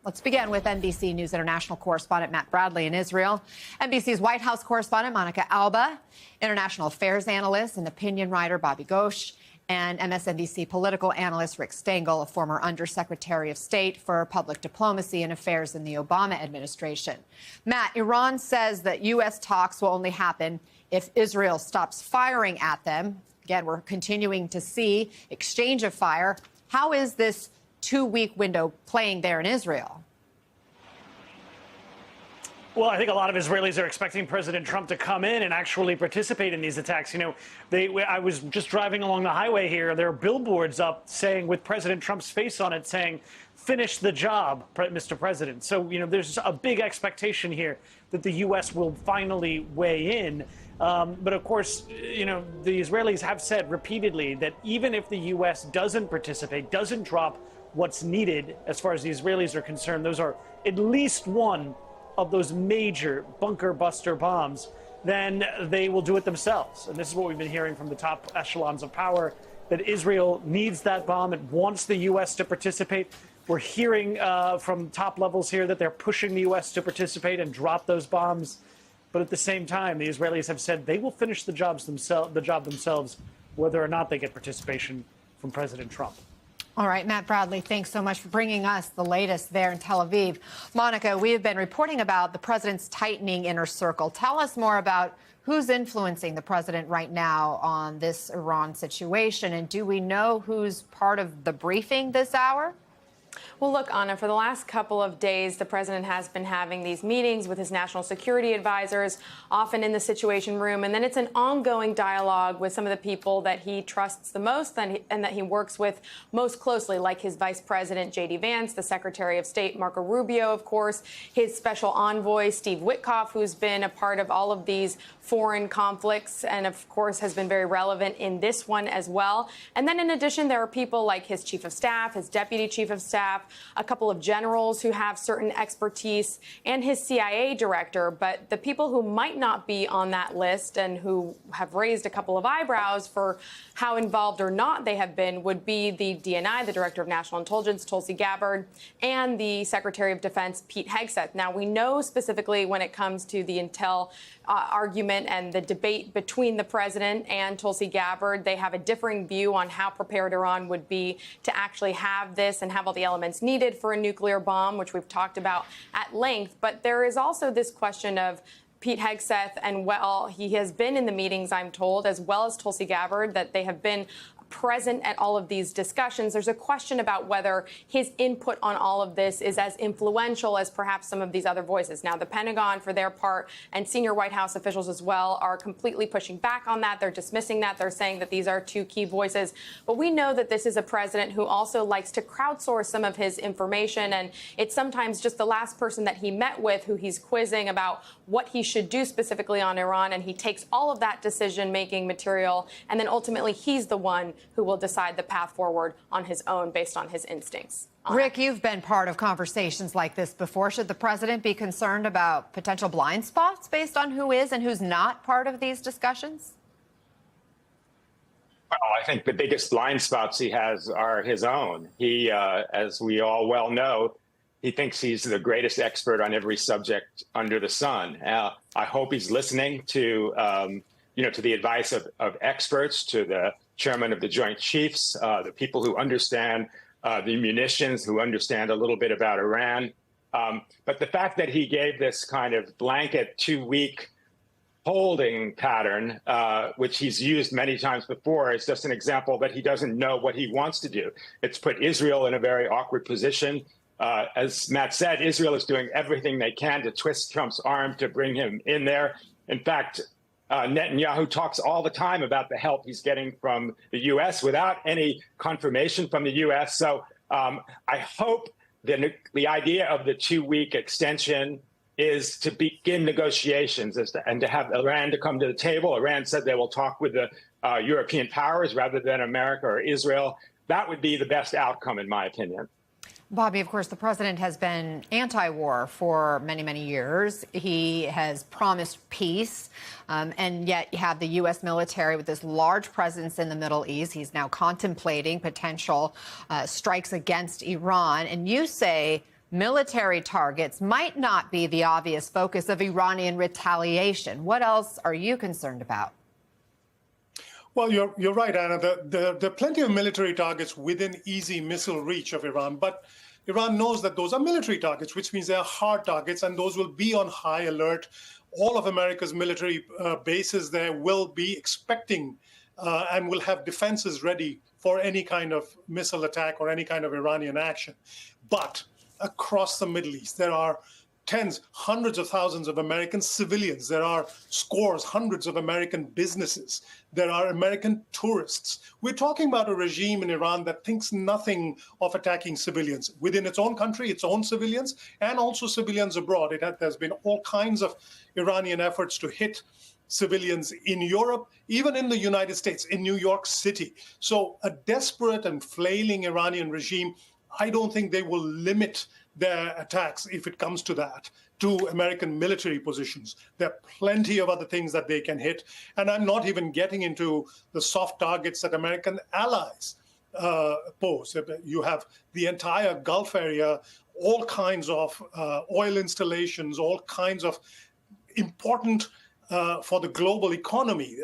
Let's begin with NBC News international correspondent Matt Bradley in Israel, NBC's White House correspondent Monica Alba, international affairs analyst and opinion writer Bobby Ghosh, and MSNBC political analyst Rick Stengel, a former undersecretary of state for public diplomacy and affairs in the Obama administration. Matt, Iran says that U.S. talks will only happen if Israel stops firing at them. Again, we're continuing to see exchange of fire. How is this two-week window playing there in Israel? Well, I think a lot of Israelis are expecting President Trump to come in and actually participate in these attacks. You know, I was just driving along the highway here. There are billboards up saying, with President Trump's face on it, saying, "Finish the job, Mr. President." So, you know, there's a big expectation here that the U.S. will finally weigh in. But of course, you know, the Israelis have said repeatedly that even if the U.S. doesn't participate, doesn't drop what's needed as far as the Israelis are concerned, those are at least one of those major bunker buster bombs, then they will do it themselves. And this is what we've been hearing from the top echelons of power, that Israel needs that bomb. It wants the U.S. to participate. We're hearing from top levels here that they're pushing the U.S. to participate and drop those bombs. But at the same time, the Israelis have said they will finish the job themselves, whether or not they get participation from President Trump. All right, Matt Bradley, thanks so much for bringing us the latest there in Tel Aviv. Monica, we have been reporting about the president's tightening inner circle. Tell us more about who's influencing the president right now on this Iran situation, and do we know who's part of the briefing this hour? Well, look, Anna, for the last couple of days, the president has been having these meetings with his national security advisors, often in the Situation Room. And then it's an ongoing dialogue with some of the people that he trusts the most and that he works with most closely, like his vice president, J.D. Vance, the Secretary of State, Marco Rubio, of course, his special envoy, Steve Witkoff, who's been a part of all of these foreign conflicts and, of course, has been very relevant in this one as well. And then in addition, there are people like his chief of staff, his deputy chief of staff, a couple of generals who have certain expertise, and his CIA director. But the people who might not be on that list and who have raised a couple of eyebrows for how involved or not they have been would be the DNI, the Director of National Intelligence, Tulsi Gabbard, and the Secretary of Defense, Pete Hegseth. Now, we know specifically when it comes to the intel argument and the debate between the president and Tulsi Gabbard, they have a differing view on how prepared Iran would be to actually have this and have all the elements needed for a nuclear bomb, which we've talked about at length. But there is also this question of Pete Hegseth, and well, he has been in the meetings, I'm told, as well as Tulsi Gabbard, that they have been present at all of these discussions. There's a question about whether his input on all of this is as influential as perhaps some of these other voices. Now, the Pentagon, for their part, and senior White House officials as well, are completely pushing back on that. They're dismissing that. They're saying that these are two key voices. But we know that this is a president who also likes to crowdsource some of his information, and it's sometimes just the last person that he met with who he's quizzing about what he should do specifically on Iran, and he takes all of that decision-making material, and then ultimately he's the one who will decide the path forward on his own based on his instincts. Rick, you've been part of conversations like this before. Should the president be concerned about potential blind spots based on who is and who's not part of these discussions? Well, I think the biggest blind spots he has are his own. He, as we all well know, he thinks he's the greatest expert on every subject under the sun. I hope he's listening to, to the advice of experts, to the chairman of the Joint Chiefs, the people who understand the munitions, who understand a little bit about Iran. But the fact that he gave this kind of blanket 2-week holding pattern, which he's used many times before, is just an example that he doesn't know what he wants to do. It's put Israel in a very awkward position. As Matt said, Israel is doing everything they can to twist Trump's arm to bring him in there. In fact, Netanyahu talks all the time about the help he's getting from the U.S. without any confirmation from the U.S. So I hope the idea of the 2-week extension is to begin negotiations and to have Iran to come to the table. Iran said they will talk with the European powers rather than America or Israel. That would be the best outcome, in my opinion. Bobby, of course, the president has been anti-war for many, many years. He has promised peace, and yet you have the U.S. military with this large presence in the Middle East. He's now contemplating potential strikes against Iran. And you say military targets might not be the obvious focus of Iranian retaliation. What else are you concerned about? Well, you're right, Anna. There are plenty of military targets within easy missile reach of Iran, but Iran knows that those are military targets, which means they are hard targets, and those will be on high alert. All of America's military bases there will be expecting and will have defenses ready for any kind of missile attack or any kind of Iranian action. But across the Middle East, there are tens, hundreds of thousands of American civilians. There are scores, hundreds of American businesses. There are American tourists. We're talking about a regime in Iran that thinks nothing of attacking civilians within its own country, its own civilians, and also civilians abroad. There's been all kinds of Iranian efforts to hit civilians in Europe, even in the United States, in New York City. So a desperate and flailing Iranian regime, I don't think they will limit their attacks, if it comes to that, to American military positions. There are plenty of other things that they can hit. And I'm not even getting into the soft targets that American allies pose. You have the entire Gulf area, all kinds of oil installations, all kinds of important for the global economy,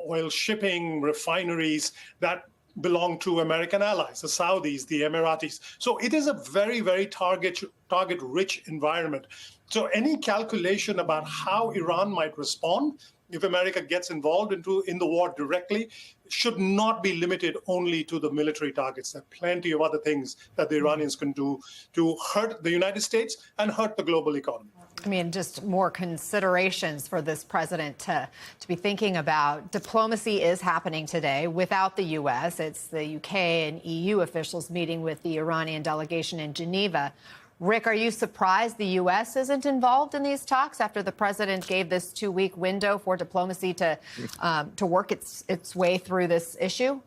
oil shipping, refineries that belong to American allies, the Saudis, the Emiratis. So it is a very, very target-rich environment. So any calculation about how Iran might respond if America gets involved in the war directly should not be limited only to the military targets. There are plenty of other things that the Iranians can do to hurt the United States and hurt the global economy. I mean, just more considerations for this president to be thinking about. Diplomacy is happening today without the U.S. It's the UK and EU officials meeting with the Iranian delegation in Geneva. Rick, are you surprised the U.S. isn't involved in these talks after the president gave this 2-week window for diplomacy to work its way through this issue?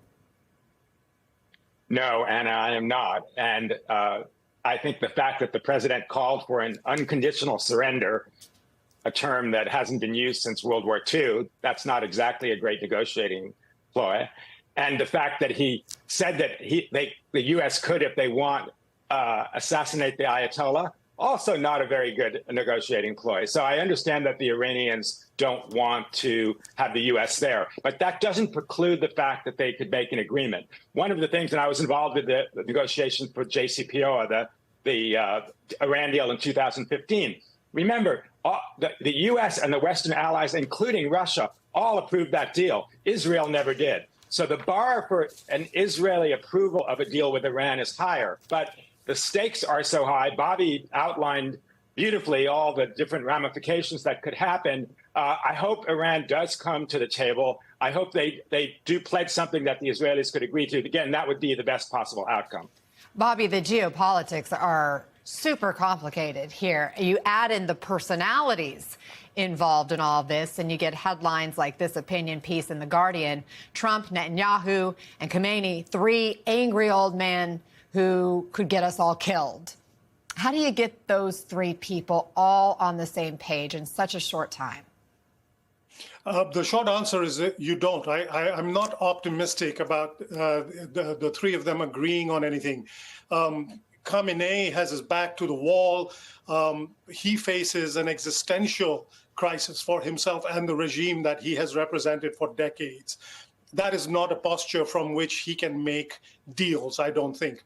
No, Anna, I am not. And I think the fact that the president called for an unconditional surrender, a term that hasn't been used since World War II, that's not exactly a great negotiating ploy. And the fact that he said that the U.S. could, if they want, assassinate the Ayatollah, also not a very good negotiating ploy. So I understand that the Iranians don't want to have the U.S. there, but that doesn't preclude the fact that they could make an agreement. One of the things, and I was involved with the negotiations for JCPOA, the Iran deal in 2015. Remember, the U.S. and the Western allies, including Russia, all approved that deal. Israel never did. So the bar for an Israeli approval of a deal with Iran is higher, but the stakes are so high. Bobby outlined beautifully all the different ramifications that could happen. I hope Iran does come to the table. I hope they do pledge something that the Israelis could agree to. Again, that would be the best possible outcome. Bobby, the geopolitics are super complicated here. You add in the personalities involved in all of this, and you get headlines like this opinion piece in The Guardian. Trump, Netanyahu, and Khamenei, 3 angry old men who could get us all killed. How do you get those 3 people all on the same page in such a short time? The short answer is that you don't. I'm not optimistic about the 3 of them agreeing on anything. Khamenei has his back to the wall. He faces an existential crisis for himself and the regime that he has represented for decades. That is not a posture from which he can make deals, I don't think.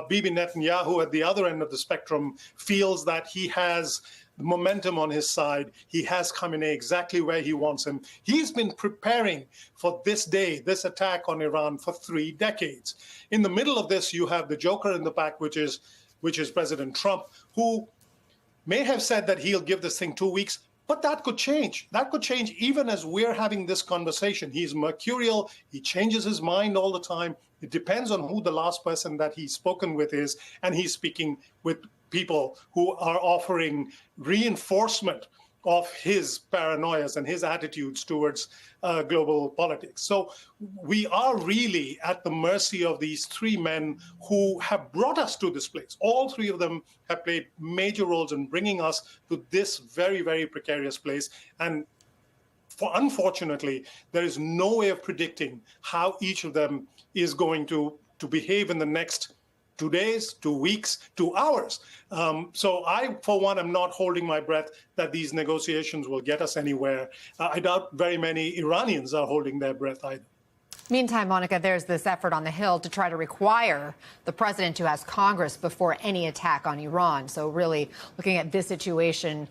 Bibi Netanyahu at the other end of the spectrum feels that he has momentum on his side. He has Khamenei exactly where he wants him. He's been preparing for this day, this attack on Iran for 3 decades. In the middle of this, you have the joker in the pack, which is President Trump, who may have said that he'll give this thing 2 weeks, but that could change. That could change even as we're having this conversation. He's mercurial. He changes his mind all the time. It depends on who the last person that he's spoken with is, and he's speaking with people who are offering reinforcement of his paranoias and his attitudes towards global politics. So we are really at the mercy of these 3 men who have brought us to this place. All 3 of them have played major roles in bringing us to this very, very precarious place. And unfortunately, there is no way of predicting how each of them is going to behave in the next 2 days, 2 weeks, 2 hours. So I, for one, am not holding my breath that these negotiations will get us anywhere. I doubt very many Iranians are holding their breath either. Meantime, Monica, there's this effort on the Hill to try to require the president to ask Congress before any attack on Iran. So really looking at this situation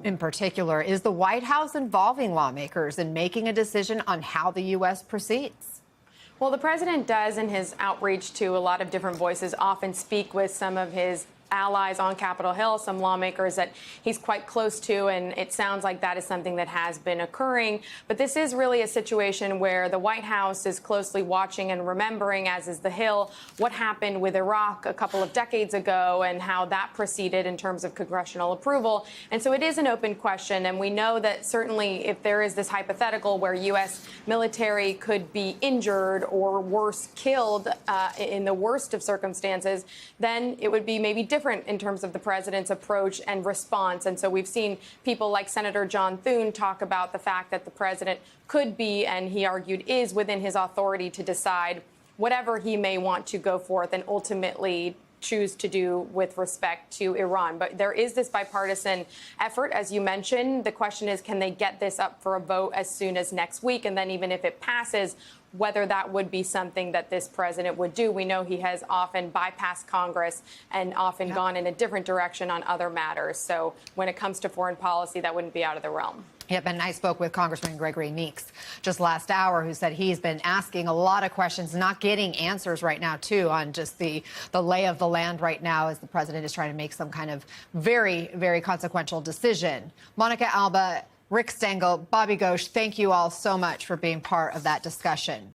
in particular, is the White House involving lawmakers in making a decision on how the U.S. proceeds? Well, the president does, in his outreach to a lot of different voices, often speak with some of his allies on Capitol Hill, some lawmakers that he's quite close to, and it sounds like that is something that has been occurring. But this is really a situation where the White House is closely watching and remembering, as is the Hill, what happened with Iraq a couple of decades ago and how that proceeded in terms of congressional approval. And so it is an open question, and we know that certainly if there is this hypothetical where U.S. military could be injured or worse, killed in the worst of circumstances, then it would be maybe different in terms of the president's approach and response. And so we've seen people like Senator John Thune talk about the fact that the president could be, and he argued is, within his authority to decide whatever he may want to go forth and ultimately choose to do with respect to Iran. But there is this bipartisan effort, as you mentioned. The question is, can they get this up for a vote as soon as next week? And then even if it passes, whether that would be something that this president would do. We know he has often bypassed Congress and often gone in a different direction on other matters. So when it comes to foreign policy, that wouldn't be out of the realm. Yep, and I spoke with Congressman Gregory Meeks just last hour, who said he's been asking a lot of questions, not getting answers right now, too, on just the lay of the land right now as the president is trying to make some kind of very, very consequential decision. Monica Alba, Rick Stengel, Bobby Ghosh, thank you all so much for being part of that discussion.